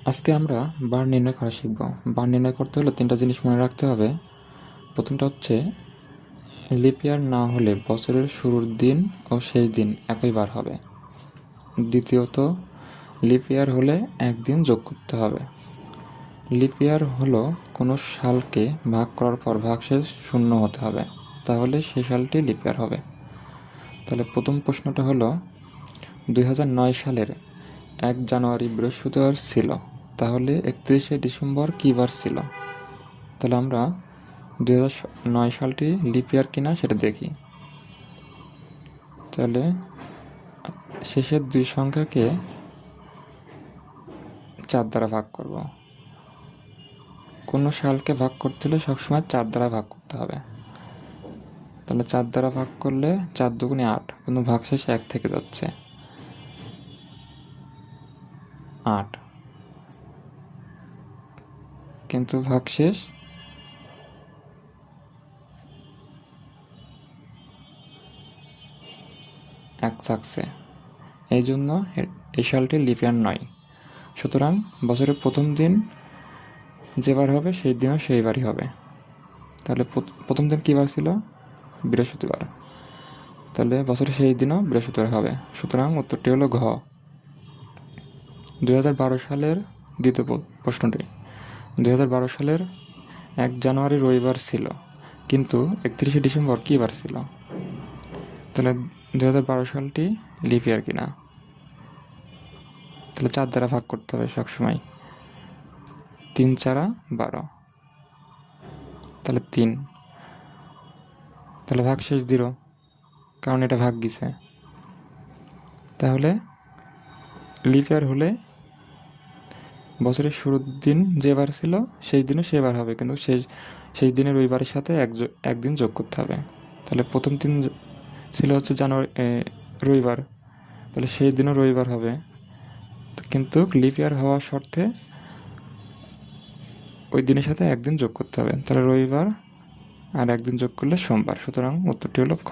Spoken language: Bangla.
আজকে আমরা বার নির্ণয় করা শিখব। বার নির্ণয় করতে হলে তিনটা জিনিস মনে রাখতে হবে। প্রথমটা হচ্ছে লিপ ইয়ার না হলে বছরের শুরুর দিন ও শেষ দিন একই বার হবে। দ্বিতীয়ত, লিপ ইয়ার হলে একদিন যোগ করতে হবে। লিপ ইয়ার হলো কোনো সালকে ভাগ করার পর ভাগশেষ শূন্য হতে হবে, তাহলে সেই সালটি লিপ ইয়ার হবে। তাহলে প্রথম প্রশ্নটা হলো 2009 সালের 1 জানুয়ারি বৃহস্পতিবার ছিল, তাহলে 31শে ডিসেম্বর কী বার ছিল? তাহলে আমরা 2009 সালটি লিপ ইয়ার কিনা সেটা দেখি। তাহলে শেষের দুই সংখ্যাকে 4 দ্বারা ভাগ করব। কোনো সালকে ভাগ করতে হলে সবসময় 4 দ্বারা ভাগ করতে হবে। তাহলে 4 দ্বারা ভাগ করলে 4 দুগুণে 8, কিন্তু ভাগশেষ 1 থেকে যাচ্ছে, 8, কিন্তু ভাগশেষ 1 থাকছে। এই জন্য এই সালটি লিপ ইয়ার নয়। সুতরাং বছরের প্রথম দিন যে বার হবে সেই দিনও সেই বারই হবে। তাহলে প্রথম দিন কী বার ছিল? বৃহস্পতিবার। তাহলে বছরের সেই দিনও বৃহস্পতিবার হবে। সুতরাং উত্তরটি হলো ঘ। 2012 সালের দ্বিতীয় প্রশ্নটি, 2012 সালের 1 জানুয়ারি রবিবার ছিল, কিন্তু 31শে ডিসেম্বর কী বার ছিল? তাহলে 2012 সালটি লিপ ইয়ার কিনা? তাহলে 4 দ্বারা ভাগ করতে হবে সবসময়। 3 4 12, তাহলে 3, তাহলে ভাগশেষ 0, কারণ এটা ভাগ গেছে। তাহলে লিপ ইয়ার হলে বছরের শুরুর দিন যে বার ছিল সেই দিনও সে বার হবে, কিন্তু সেই দিনের রবিবারের সাথে একদিন যোগ করতে হবে। তাহলে প্রথম দিন ছিল হচ্ছে রবিবার, তাহলে সেই দিনও রবিবার হবে, কিন্তু লিপ ইয়ার হওয়ার শর্তে ওই দিনের সাথে একদিন যোগ করতে হবে। তাহলে রবিবার আর একদিন যোগ করলে সোমবার। সুতরাং উত্তরটি হলো খ।